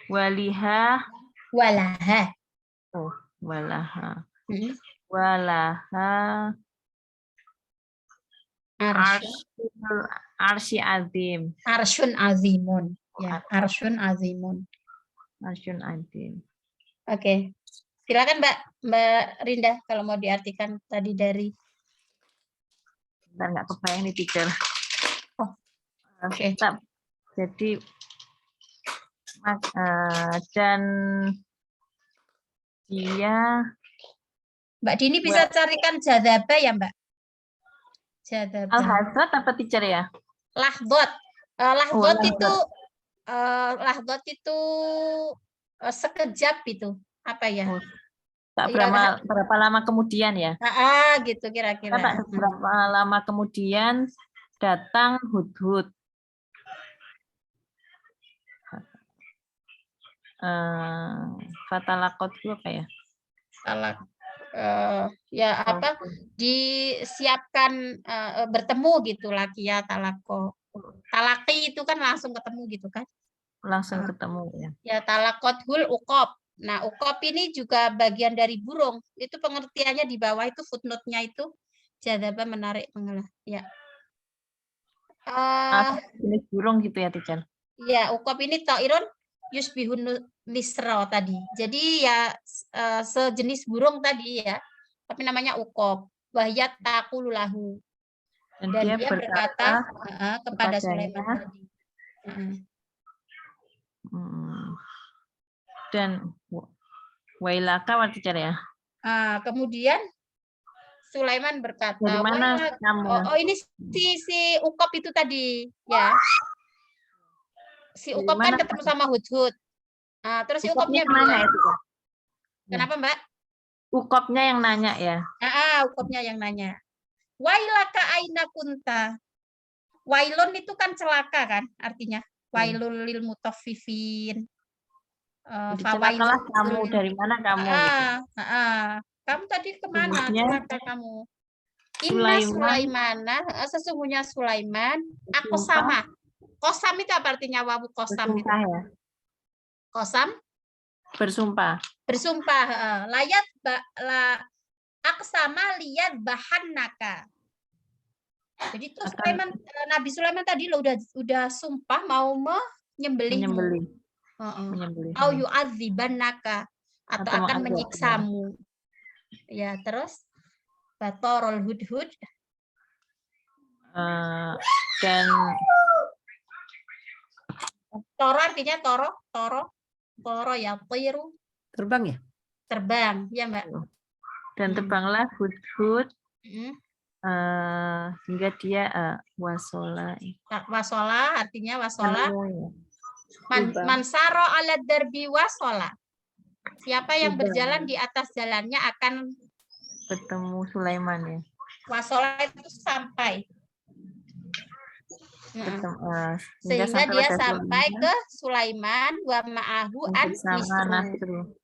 waliha
Walaha.
walaha
Mm-mm. Arsyun.
arsy azim.
Arsyun azimun. Ya, arsyun azimun.
Arsyun azim.
Oke. Silakan Mbak Rinda kalau mau diartikan tadi dari.
Bentar, nggak kebayang nih teacher.
Oh, oke.
Jadi dan dia
Mbak Dini bisa carikan jadzaba ya, Mbak? Jadzaba.
al-hazrat apa teacher ya?
Lahdot. Lahdot itu sekejap itu. Apa ya?
Tak
Ya,
berapa lama kemudian ya?
Gitu kira-kira.
Tak berapa lama kemudian datang Hudhud. Fatalakot itu apa ya?
Ya apa? Disiapkan bertemu gitu lagi ya talako. Talaki itu kan langsung ketemu gitu kan?
Langsung ketemu ya. Ya,
talakothul uqob. Nah, uqob ini juga bagian dari burung. Itu pengertiannya di bawah itu footnote-nya itu jadzaba menarik mengalah. Ya.
Jenis burung gitu ya, teacher.
Ya, uqob ini ta'irun yusbihun nisra tadi. Jadi ya sejenis burung tadi ya. Tapi namanya uqob. Wahyat taqulu lahu. Dan dia berkata kepada Sulaiman tadi.
Dan wailaka apa teacher ya?
Kemudian Sulaiman berkata,
dari mana kamu?
ini si Ukop itu tadi ya. Si Ukop kan ketemu sama Hudhud. Terus si Ukopnya bilang, kenapa Mbak?
Ukopnya yang nanya ya?
Ukopnya yang nanya. Wailaka aina kunta. Wailun itu kan celaka kan artinya. Wailul lil mutaffifin.
Celakalah kamu, dari mana kamu?
Kamu tadi kemana? Celaka kamu. Inna Sulaimana, sesungguhnya Sulaiman, aku sama. Kosam itu apa artinya wawu kosam?
Bersumpah itu? Ya?
Kosam?
Bersumpah.
Bersumpah. Aku sama lihat bahan naka. Jadi itu Sulaiman, Nabi Sulaiman tadi lo udah sumpah mau menyembelihmu. Au yu'adzibannaka atau akan menyiksamu. Ya, terus batorol hudhud
dan
toro artinya toro ya tiru
terbang ya?
Terbang, ya Mbak.
Dan terbanglah hudhud hingga dia wasola.
Wasola artinya wasola. Mansaro ala darbi wasola. Siapa yang berjalan di atas jalannya akan
bertemu Sulaiman ya.
Wasola itu sampai. Sehingga dia sampai ke Sulaiman wa ma'ahu an Nisru.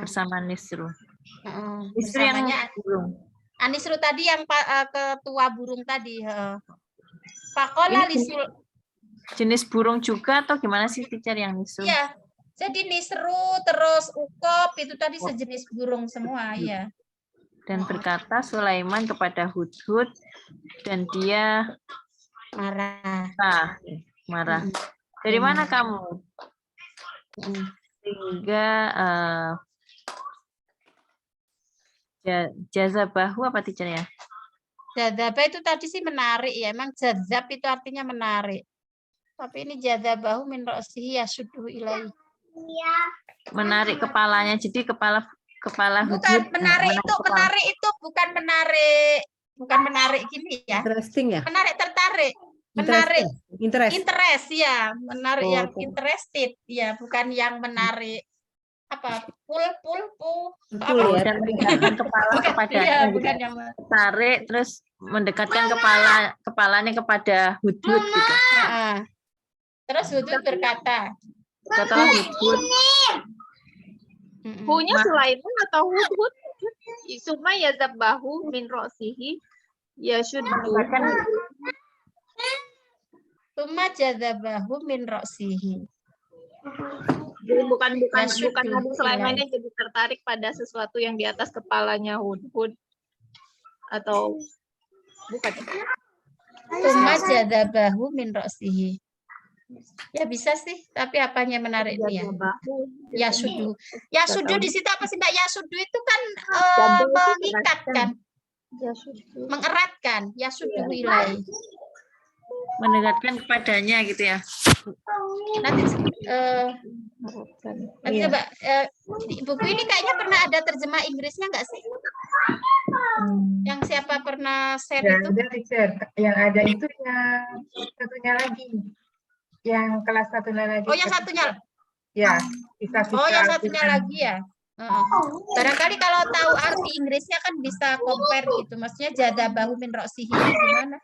Bersama Nisru.
Nisru yang burung. Nisru tadi yang ketua burung tadi. Pakola lisul.
Jenis burung juga atau gimana sih teacher yang Nisru?
Iya. Jadi Nisru terus Ukop itu tadi sejenis burung semua ya.
Dan berkata Sulaiman kepada Hudhud dan dia marah. Dari mana kamu? Sehingga jazabahu apa teacher ya?
Jadzabah itu tadi sih menarik ya. Emang jazab itu artinya menarik. Tapi ini jadzabahu min ra'sihi yasuddu ilai.
Menarik kepalanya. Jadi kepala
bukan menarik itu bukan menarik gini ya.
Interesting ya.
Menarik tertarik. Interest ya, menarik yang interested ya, bukan yang menarik apa pull
dan mendekatkan kepala kepada
bukan yang
tarik terus mendekatkan kepalanya kepada Hudhud gitu.
Terus Hudhud berkata
Hunya Sulaiman atau Hudhud? Summa yazabbahu min ra'sihi yashuddu.
Tsumma jadzabahu min ra'sihi.
Jadi bukan
Yashuddu
Nabi Sulaiman
ilai.
yang jadi tertarik pada sesuatu yang di atas kepalanya Hudhud atau bukan?
Tsumma jadzabahu min ra'sihi. Ya bisa sih, tapi apanya menarik nih ya? Yasudu. Yasudu di situ apa sih Mbak? Yasudu itu kan mengikat kan? Mengeratkan. Yasudu ilai.
Mendekatkan kepadanya gitu ya.
Nanti nanti
Iya.
coba di buku ini kayaknya pernah ada terjemah Inggrisnya nggak sih? Yang siapa pernah share
Ya,
itu?
ada teacher. Yang ada itu yang satunya lagi. Yang kelas satunya lagi.
Oh, yang satunya.
Ya, kisah-kisah
Oh, yang satunya
Al-Quran.
lagi ya. Barangkali kalau tahu arti Inggrisnya kan bisa compare gitu. Maksudnya jadabahu min ro'sihi gimana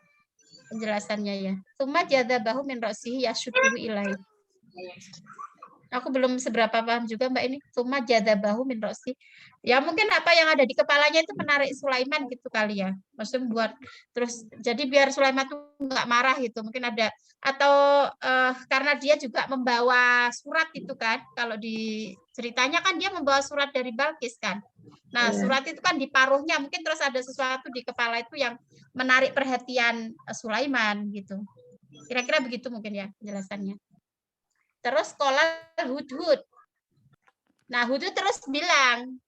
penjelasannya ya. Summa jadabahu min ro'sihi yashuddu ilai. Aku belum seberapa paham juga Mbak ini. Summa jadabahu min ro'sihi. Ya mungkin apa yang ada di kepalanya itu menarik Sulaiman gitu kali ya. Maksudnya buat terus jadi biar Sulaiman tuh nggak marah gitu. Mungkin ada atau karena dia juga membawa surat itu kan. Kalau di ceritanya kan dia membawa surat dari Balkis kan. Nah, surat itu kan di paruhnya mungkin terus ada sesuatu di kepala itu yang menarik perhatian Sulaiman gitu. Kira-kira begitu mungkin ya penjelasannya. Terus kolal Hudhud. Nah, Hudhud terus bilang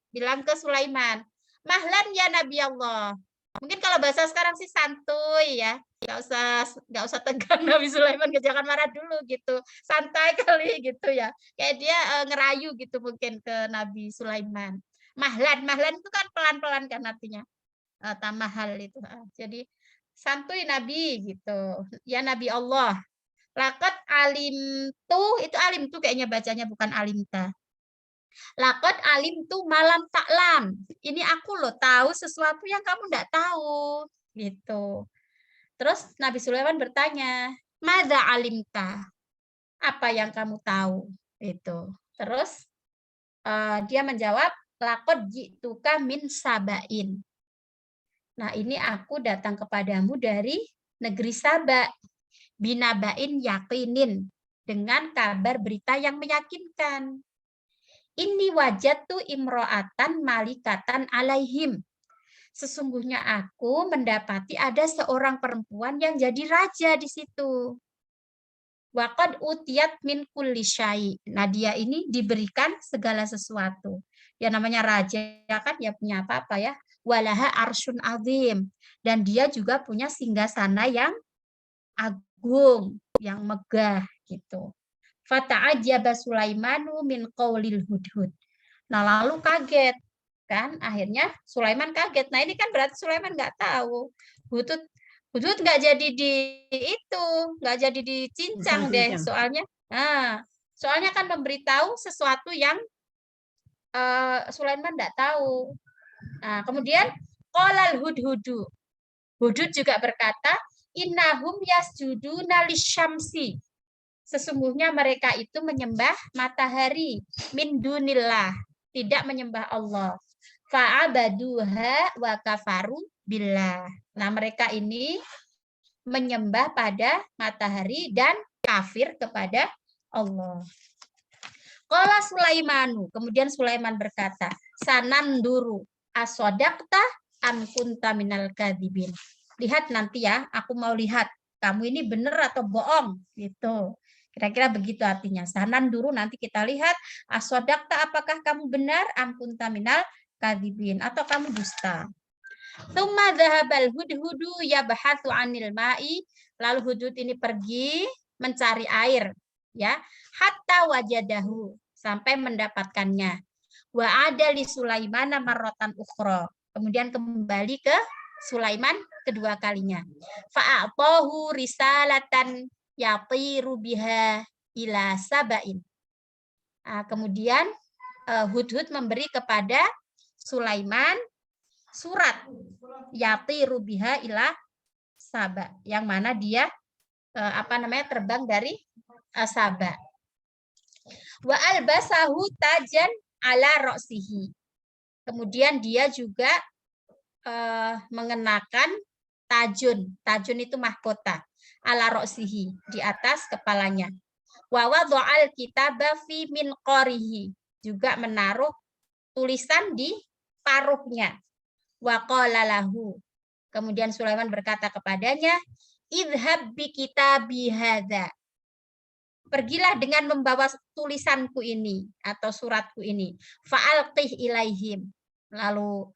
ke Sulaiman, "Mahlan ya Nabi Allah." Mungkin kalau bahasa sekarang sih santuy ya. Nggak usah tegang Nabi Sulaiman, jangan marah dulu gitu. Santai kali gitu ya. Kayak dia ngerayu gitu mungkin ke Nabi Sulaiman. Mahlan itu kan pelan-pelan kan artinya. Tamahal itu. Jadi santuy Nabi gitu. Ya Nabi Allah. Laqad alimtu, itu alim tuh kayaknya bacanya bukan alimta. Laqad alimtu malam taklam. Ini aku loh tahu sesuatu yang kamu enggak tahu. Gitu. Terus Nabi Sulaiman bertanya, "Madza alimta?" Apa yang kamu tahu? Itu. Terus dia menjawab, "Laqad ji'tuka min Sabain." Nah, ini aku datang kepadamu dari negeri Saba. Binabain yakinin, dengan kabar berita yang meyakinkan. Ini wajatu imro'atan malikatan alaihim. Sesungguhnya aku mendapati ada seorang perempuan yang jadi raja di situ. Waqad utiyat min kulli syai. Nah, dia ini diberikan segala sesuatu. Ya namanya raja kan ya punya apa-apa ya. Walaha arsyun azim. Dan dia juga punya singgasana yang agung, yang megah gitu. Fata'ajjaba Sulaimanu min qaulil hudhud. Nah, lalu kaget kan, akhirnya Sulaiman kaget. Nah, ini kan berarti Sulaiman nggak tahu. Hudhud nggak jadi nggak jadi dicincang deh soalnya. Nah, soalnya kan memberitahu sesuatu yang Sulaiman nggak tahu. Nah, kemudian qolal hudhudu. Hudhud juga berkata, innahum yasjuduna lisyamsi. Sesungguhnya mereka itu menyembah matahari min dunillah, tidak menyembah Allah. Fa'abaduha wa kafaru billah. Nah, mereka ini menyembah pada matahari dan kafir kepada Allah. Qala Sulaimanu, kemudian Sulaiman berkata, "Sananduru asodaqta am kunta minal kadhibin." Lihat nanti ya, aku mau lihat kamu ini benar atau bohong gitu. Kira-kira begitu artinya. Sananduru, nanti kita lihat asodaqta, apakah kamu benar, am kunta minal kadhibin, atau kamu dusta. Tsumma dhahabal hudhudu yabhathu 'anil ma'i. Lalu Hudhud ini pergi mencari air, ya. Hatta wajadahu, sampai mendapatkannya. Wa ada li Sulaiman marratan ukhra. Kemudian kembali ke Sulaiman kedua kalinya. Fa'atahu risalatan yatiru biha ila Sabain. Kemudian Hudhud memberi kepada Sulaiman surat yatiru biha ila Saba, yang mana dia terbang dari Saba. Wa albasahu tajan ala ra'sihi. Kemudian dia juga mengenakan tajun. Tajun itu mahkota. Ala ro'sihi, di atas kepalanya. Wa wada'al kitaba fi min qorihi, juga menaruh tulisan di paruhnya. Wa qala lahu, kemudian Sulaiman berkata kepadanya, idhab bi kitabi hadza, pergilah dengan membawa tulisanku ini atau suratku ini. Fa'alqih ilaihim, lalu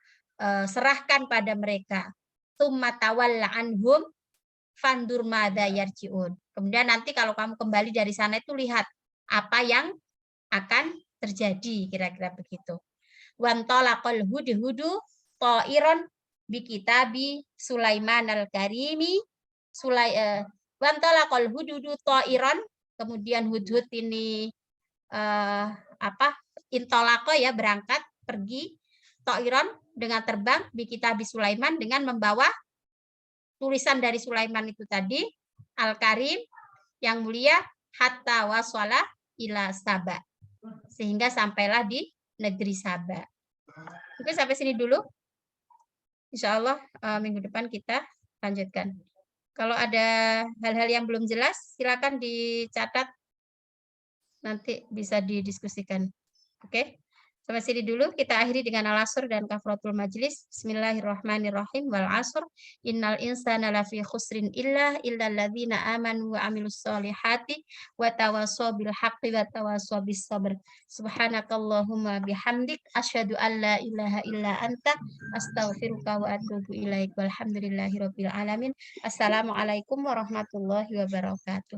serahkan pada mereka. Tsumma tawalla anhum fandur madza yarji'un. Kemudian nanti kalau kamu kembali dari sana itu lihat apa yang akan terjadi, kira-kira begitu. Wantalaqal hudhudu ta'iron bi kitabi Sulaiman al-Karimi. Wantalaqal hudhudu ta'iron, kemudian hudhud ini intolako ya, berangkat, pergi, ta'iron dengan terbang, bi kitabi Sulaiman dengan membawa tulisan dari Sulaiman itu tadi, Al-Karim, yang mulia, hatta wasala ila Saba, sehingga sampailah di negeri Saba. Oke, sampai sini dulu. Insya Allah minggu depan kita lanjutkan. Kalau ada hal-hal yang belum jelas, silakan dicatat, nanti bisa didiskusikan. Oke? Sampai sini dulu, kita akhiri dengan al-asr dan kafaratul majlis. Bismillahirrahmanirrahim. Wal asr, innal insana lafi khusrin illa alladzina amanu wa amilus solihati wa tawasaw bil haqqi wa tawasaw bis sabr. Subhanakallahumma bihamdik asyhadu an la ilaha illa anta astaghfiruka wa atubu ilaik. Walhamdulillahirabbil alamin. Assalamualaikum warahmatullahi wabarakatuh.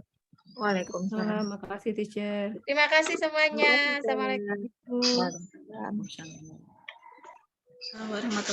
Waalaikumsalam.
Terima kasih, teacher.
Terima kasih semuanya. Assalamualaikum.
Waalaikumsalam.